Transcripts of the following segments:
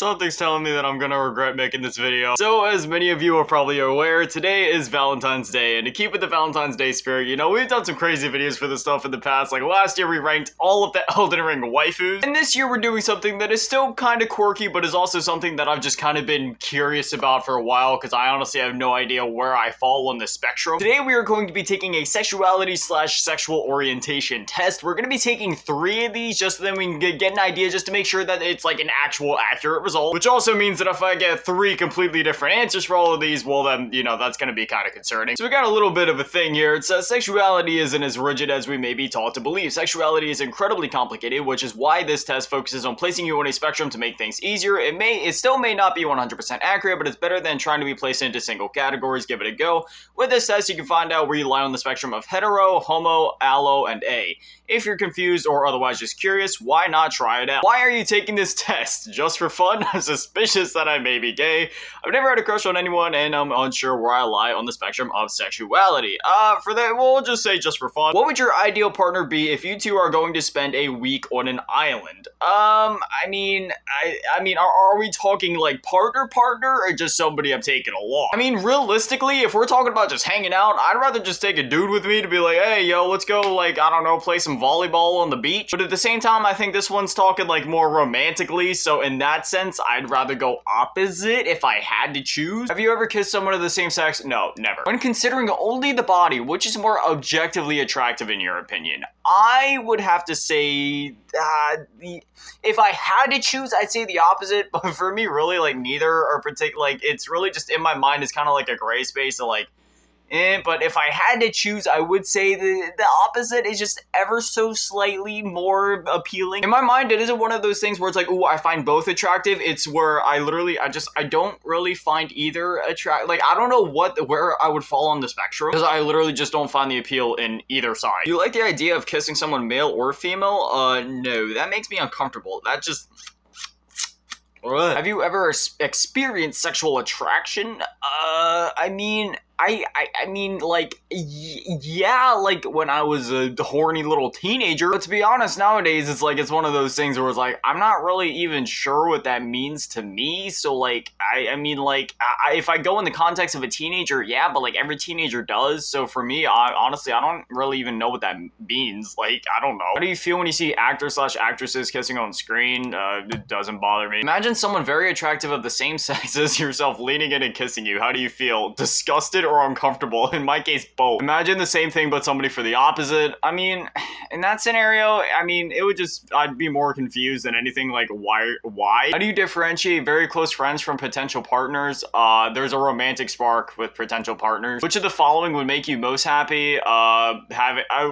Something's telling me that I'm gonna regret making this video. So, as many of you are probably aware, today is Valentine's Day, and to keep with the Valentine's Day spirit, you know, we've done some crazy videos for this stuff in the past. Like, last year we ranked all of the Elden Ring waifus, and this year we're doing something that is still kind of quirky, but is also something that I've just kind of been curious about for a while, because I honestly have no idea where I fall on the spectrum. Today we are going to be taking a sexuality / sexual orientation test. We're gonna be taking 3 of these, just so then we can get an idea, just to make sure that it's like an actual accurate result, which also means that if I get 3 completely different answers for all of these, well then, you know, that's gonna be kind of concerning. So we got a little bit of a thing here. It says sexuality isn't as rigid as we may be taught to believe. Sexuality is incredibly complicated, which is why this test focuses on placing you on a spectrum to make things easier. It still may not be 100% accurate, but it's better than trying to be placed into single categories. Give it a go. With this test, you can find out where you lie on the spectrum of hetero, homo, allo, and A. If you're confused or otherwise just curious, why not try it out? Why are you taking this test? Just for fun? Suspicious that I may be gay? I've never had a crush on anyone, and I'm unsure where I lie on the spectrum of sexuality. For that, we'll just say just for fun. What would your ideal partner be if you two are going to spend a week on an island? I mean, are we talking like partner, or just somebody I'm taking along? I mean, realistically, if we're talking about just hanging out, I'd rather just take a dude with me to be like, hey, yo, let's go, like, I don't know, play some volleyball on the beach. But at the same time, I think this one's talking like more romantically, so in that sense, I'd rather go opposite if I had to choose. Have you ever kissed someone of the same sex? No, never. When considering only the body, which is more objectively attractive in your opinion? I would have to say, if I had to choose, I'd say the opposite, but for me, really, like, neither are particular, like, it's really just in my mind, it's kind of like a gray space, so like, but if I had to choose, I would say the opposite is just ever so slightly more appealing. In my mind, it isn't one of those things where it's like, ooh, I find both attractive. It's where I don't really find either attractive. Like, I don't know where I would fall on the spectrum, because I literally just don't find the appeal in either side. Do you like the idea of kissing someone male or female? No, that makes me uncomfortable. That just... Have you ever experienced sexual attraction? I mean, like, yeah, like, when I was a horny little teenager, but to be honest, nowadays, it's like, it's one of those things where it's like, I'm not really even sure what that means to me, so, like, I mean, like, if I go in the context of a teenager, yeah, but, like, every teenager does, so for me, honestly, I don't really even know what that means, like, I don't know. How do you feel when you see actors / actresses kissing on screen? It doesn't bother me. Imagine someone very attractive of the same sex as yourself leaning in and kissing you. How do you feel? Disgusted or uncomfortable? In my case, both. Imagine the same thing but somebody for the opposite. I mean, in that scenario, I mean, it would just, I'd be more confused than anything, like, why? How do you differentiate very close friends from potential partners? There's a romantic spark with potential partners. Which of the following would make you most happy?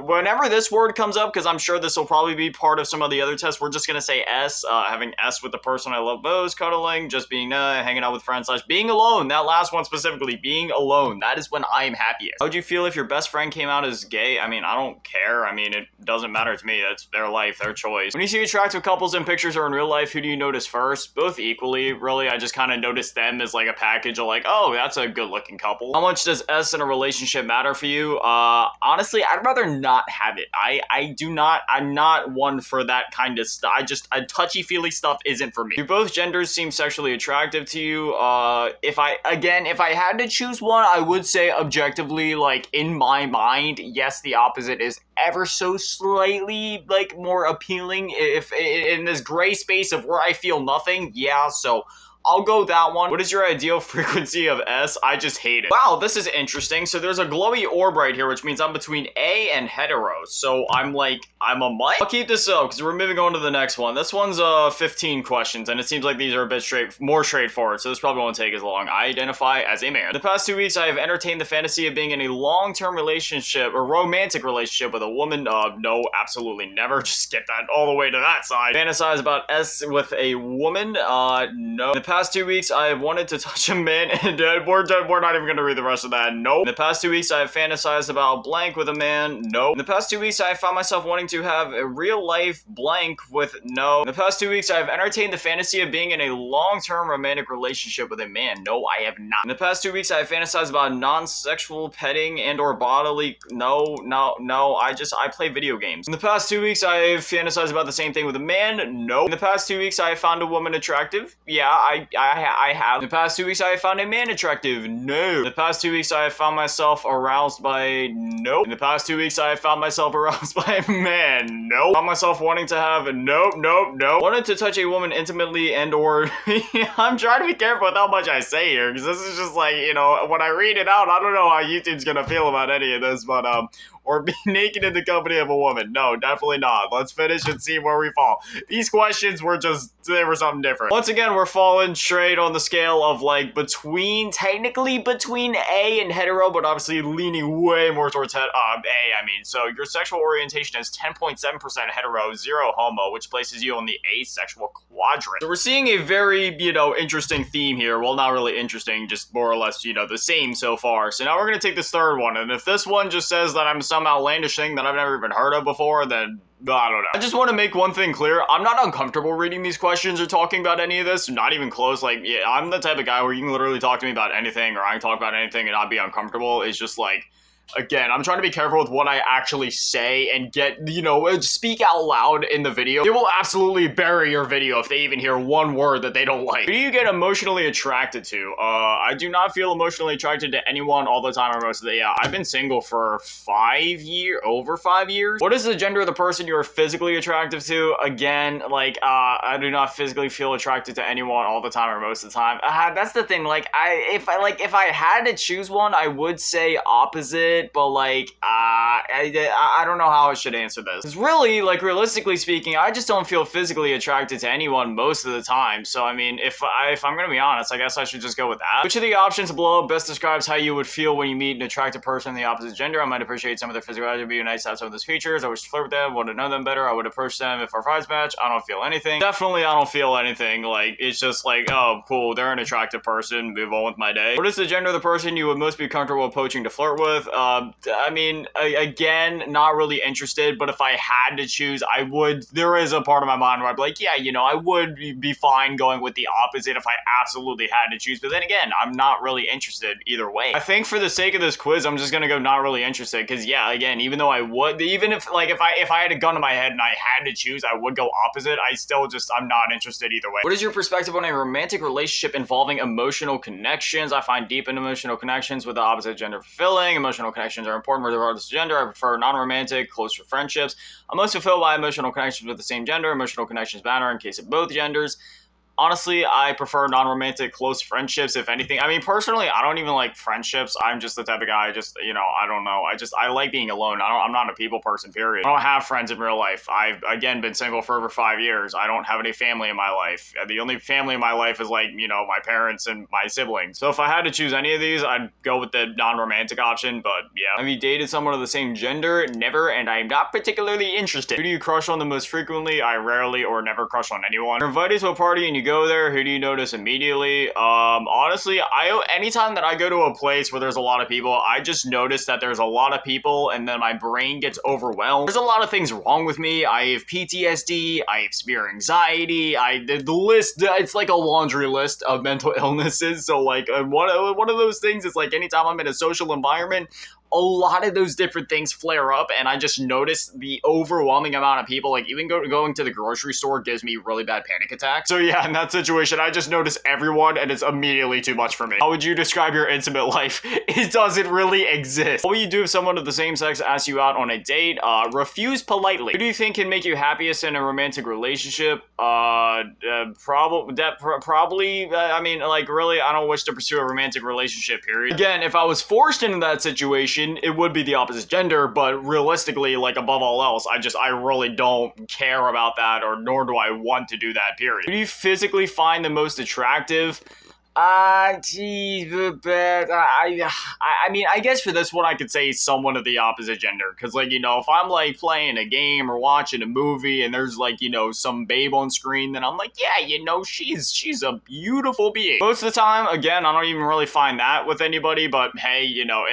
Whenever this word comes up, because I'm sure this will probably be part of some of the other tests, we're just gonna say S, having S with the person I love most, cuddling, just being, hanging out with friends / being alone. That last one specifically, being alone. That is when I am happiest. How would you feel if your best friend came out as gay? I mean, I don't care. I mean, it doesn't matter to me. That's their life, their choice. When you see attractive couples in pictures or in real life, who do you notice first? Both equally, really. I just kind of notice them as like a package of like, oh, that's a good looking couple. How much does S in a relationship matter for you? Honestly, I'd rather not have it. I'm not one for that kind of stuff. Touchy-feely stuff isn't for me. Do both genders seem sexually attractive to you? If I had to choose one, I would say objectively, like, in my mind, yes, the opposite is ever so slightly, like, more appealing. If in this gray space of where I feel nothing, yeah, so I'll go that one. What is your ideal frequency of S? I just hate it. Wow, this is interesting. So there's a glowy orb right here, which means I'm between A and hetero. So I'm a mutt? I'll keep this up because we're moving on to the next one. This one's 15 questions, and it seems like these are a bit more straightforward, so this probably won't take as long. I identify as a man. The past 2 weeks, I have entertained the fantasy of being in a long-term relationship or romantic relationship with a woman. No, absolutely never. Just skip that all the way to that side. Fantasize about S with a woman? No. The past 2 weeks, I have wanted to touch a man, and we're not even going to read the rest of that. Nope. In the past 2 weeks, I have fantasized about blank with a man. Nope. In the past 2 weeks, I have found myself wanting to have a real life blank with no. In the past 2 weeks, I've entertained the fantasy of being in a long-term romantic relationship with a man. No, I have not. In the past 2 weeks, I have fantasized about non-sexual petting and or bodily. No. I play video games. In the past 2 weeks, I've fantasized about the same thing with a man. No. In the past 2 weeks, I have found a woman attractive. Yeah, I have. In the past 2 weeks, I have found a man attractive. No. In the past 2 weeks, I have found myself aroused by. Nope. In the past 2 weeks, I have found myself aroused by a man. Nope. Found myself wanting to have a. Nope. Wanted to touch a woman intimately and or. I'm trying to be careful with how much I say here, because this is just like, you know, when I read it out, I don't know how YouTube's gonna feel about any of this, but or be naked in the company of a woman. No, definitely not. Let's finish and see where we fall. These questions were they were something different. Once again, we're falling straight on the scale of like technically between A and hetero, but obviously leaning way more towards A, I mean. So your sexual orientation is 10.7% hetero, 0 homo, which places you on the asexual quadrant. So we're seeing a very, you know, interesting theme here. Well, not really interesting, just more or less, you know, the same so far. So now we're going to take this third one, and if this one just says that I'm some outlandish thing that I've never even heard of before, then I don't know. I just want to make one thing clear. I'm not uncomfortable reading these questions or talking about any of this. Not even close. Like, yeah, I'm the type of guy where you can literally talk to me about anything, or I can talk about anything and not be uncomfortable. It's just like, again, I'm trying to be careful with what I actually say and get, you know, speak out loud in the video. It will absolutely bury your video if they even hear one word that they don't like. Who do you get emotionally attracted to? I do not feel emotionally attracted to anyone all the time or most of the, yeah, I've been single for over 5 years. What is the gender of the person you are physically attracted to? Again, like, I do not physically feel attracted to anyone all the time or most of the time. That's the thing, like, if I had to choose one, I would say opposite. But like, I don't know how I should answer this. Because really, like, realistically speaking, I just don't feel physically attracted to anyone most of the time. So I mean, if I'm gonna be honest, I guess I should just go with that. Which of the options below best describes how you would feel when you meet an attractive person of the opposite gender? I might appreciate some of their physical attributes, nice to have some of those features. I wish to flirt with them, want to know them better. I would approach them if our vibes match. I don't feel anything. Definitely, I don't feel anything. Like, it's just like, oh, cool, they're an attractive person. Move on with my day. What is the gender of the person you would most be comfortable approaching to flirt with? I mean, again, not really interested, but if I had to choose, I would. There is a part of my mind where I'd be like, yeah, you know, I would be fine going with the opposite if I absolutely had to choose. But then again, I'm not really interested either way. I think for the sake of this quiz, I'm just gonna go not really interested, because yeah, again, even though I would, even if like if I had a gun to my head and I had to choose, I would go opposite. I'm not interested either way. What is your perspective on a romantic relationship involving emotional connections? I find deep and emotional connections with the opposite gender fulfilling. Emotional connections are important regardless of gender. I prefer non-romantic, closer friendships. I'm most fulfilled by emotional connections with the same gender. Emotional connections matter in case of both genders. Honestly, I prefer non-romantic, close friendships, if anything. I mean, personally, I don't even like friendships. I'm just the type of guy, you know, I don't know. I like being alone. I'm not a people person, period. I don't have friends in real life. I've, again, been single for over 5 years. I don't have any family in my life. The only family in my life is, like, you know, my parents and my siblings. So if I had to choose any of these, I'd go with the non-romantic option, but yeah. Have you dated someone of the same gender? Never, and I'm not particularly interested. Who do you crush on the most frequently? I rarely or never crush on anyone. You're invited to a party and you go there, who do you notice immediately? Honestly, anytime that I go to a place where there's a lot of people, I just notice that there's a lot of people and then my brain gets overwhelmed. There's a lot of things wrong with me. I have PTSD, I have severe anxiety, the list, it's like a laundry list of mental illnesses. So like one of those things is like anytime I'm in a social environment, a lot of those different things flare up, and I just notice the overwhelming amount of people. Like, even going to the grocery store gives me really bad panic attacks. So yeah, in that situation, I just notice everyone, and it's immediately too much for me. How would you describe your intimate life? It doesn't really exist. What will you do if someone of the same sex asks you out on a date? Refuse politely. Who do you think can make you happiest in a romantic relationship? Probably, I mean, like, really, I don't wish to pursue a romantic relationship, period. Again, if I was forced into that situation, it would be the opposite gender, but realistically, like, above all else, I really don't care about that, or nor do I want to do that, period. Who do you physically find the most attractive? Geez, I mean, I guess for this one, I could say someone of the opposite gender. Because, like, you know, if I'm, like, playing a game or watching a movie and there's, like, you know, some babe on screen, then I'm like, yeah, you know, she's a beautiful being. Most of the time, again, I don't even really find that with anybody, but, hey, you know,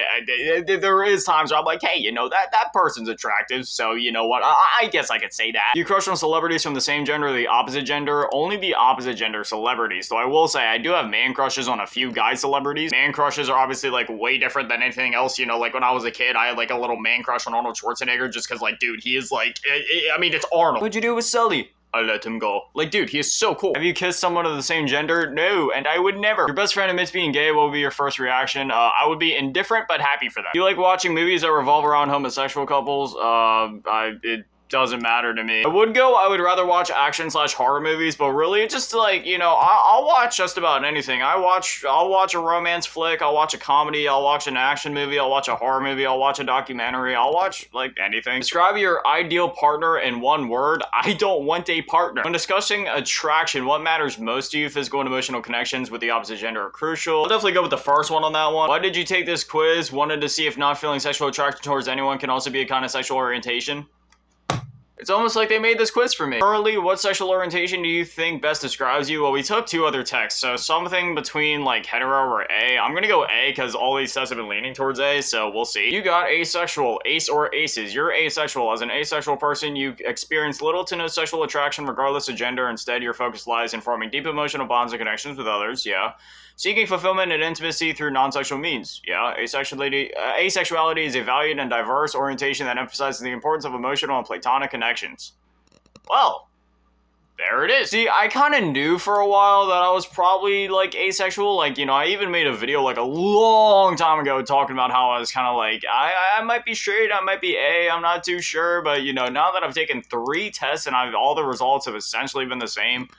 there is times where I'm like, hey, you know, that person's attractive, so, you know what, I guess I could say that. You crush on celebrities from the same gender or the opposite gender? Only the opposite gender celebrities. So I will say, I do have man crushes on a few guy celebrities. Man crushes are obviously like way different than anything else. You know, like when I was a kid, I had like a little man crush on Arnold Schwarzenegger just because, like, dude, he is like, I mean, it's Arnold. What'd you do with Sully? I let him go. Like, dude, he is so cool. Have you kissed someone of the same gender? No, and I would never. Your best friend admits being gay. What would be your first reaction? I would be indifferent, but happy for them. Do you like watching movies that revolve around homosexual couples? It doesn't matter to me. I would rather watch action/horror movies, but really, just like, you know, I'll watch just about anything. I'll watch a romance flick, I'll watch a comedy, I'll watch an action movie, I'll watch a horror movie, I'll watch a documentary, I'll watch, like, anything. Describe your ideal partner in one word. I don't want a partner. When discussing attraction, what matters most to you? Physical and emotional connections with the opposite gender are crucial. I'll definitely go with the first one on that one. Why did you take this quiz? Wanted to see if not feeling sexual attraction towards anyone can also be a kind of sexual orientation. It's almost like they made this quiz for me. Currently, what sexual orientation do you think best describes you? Well, we took two other texts, so something between, like, hetero or A. I'm gonna go A, because all these tests have been leaning towards A, so we'll see. You got asexual, ace or aces. You're asexual. As an asexual person, you experience little to no sexual attraction regardless of gender. Instead, your focus lies in forming deep emotional bonds and connections with others, yeah. Seeking fulfillment and intimacy through non-sexual means. Yeah, asexuality is a valued and diverse orientation that emphasizes the importance of emotional and platonic connections. Well, there it is. See, I kind of knew for a while that I was probably, like, asexual. Like, you know, I even made a video, like, a long time ago talking about how I was kind of like, I might be straight, I might be A, I'm not too sure. But, you know, now that I've taken 3 tests and all the results have essentially been the same,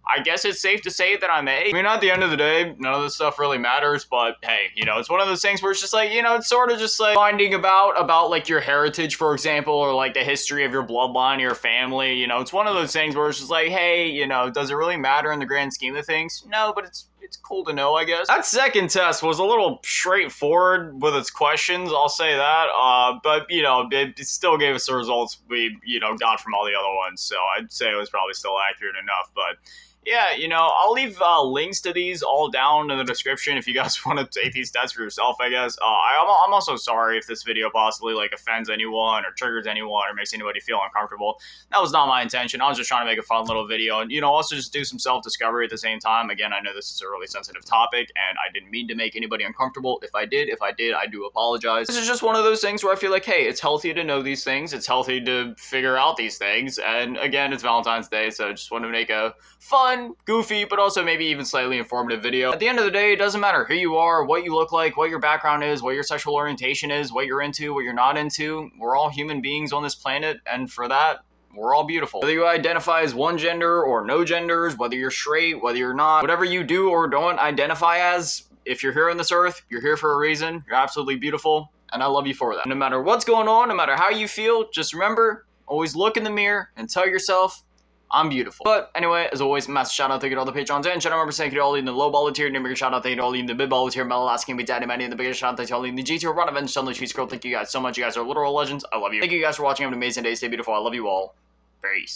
I guess it's safe to say that I'm A. I mean, at the end of the day, none of this stuff really matters, but hey, you know, it's one of those things where it's just like, you know, it's sort of just like finding about like your heritage, for example, or like the history of your bloodline, your family. You know, it's one of those things where it's just like, hey, you know, does it really matter in the grand scheme of things? No, but it's cool to know, I guess. That second test was a little straightforward with its questions, I'll say that. But, you know, it still gave us the results we, you know, got from all the other ones. So I'd say it was probably still accurate enough. But yeah, you know, I'll leave links to these all down in the description if you guys want to take these tests for yourself, I guess. I'm also sorry if this video possibly, like, offends anyone or triggers anyone or makes anybody feel uncomfortable. That was not my intention. I was just trying to make a fun little video and, you know, also just do some self-discovery at the same time. Again, I know this is a really sensitive topic and I didn't mean to make anybody uncomfortable. If I did, I do apologize. This is just one of those things where I feel like, hey, it's healthy to know these things. It's healthy to figure out these things. And again, it's Valentine's Day, so I just wanted to make a fun, goofy, but also maybe even slightly informative video. At the end of the day, it doesn't matter who you are, what you look like, what your background is, what your sexual orientation is, what you're into, what you're not into. We're all human beings on this planet, and for that, we're all beautiful. Whether you identify as one gender or no genders, whether you're straight, whether you're not, whatever you do or don't identify as, if you're here on this earth, you're here for a reason. You're absolutely beautiful, and I love you for that. No matter what's going on, no matter how you feel, just remember, always look in the mirror and tell yourself, I'm beautiful. But anyway, as always, massive shout out, thank you to all the patrons and channel members. Thank you to all in the low baller tier, and a bigger shout out, thank you to all in the mid baller tier, Mel asking me daddy money, and the biggest shout out, thank you to all in the G tier, run events, channel, cheese scroll. Thank you guys so much. You guys are literal legends. I love you. Thank you guys for watching. Have an amazing day. Stay beautiful. I love you all. Peace.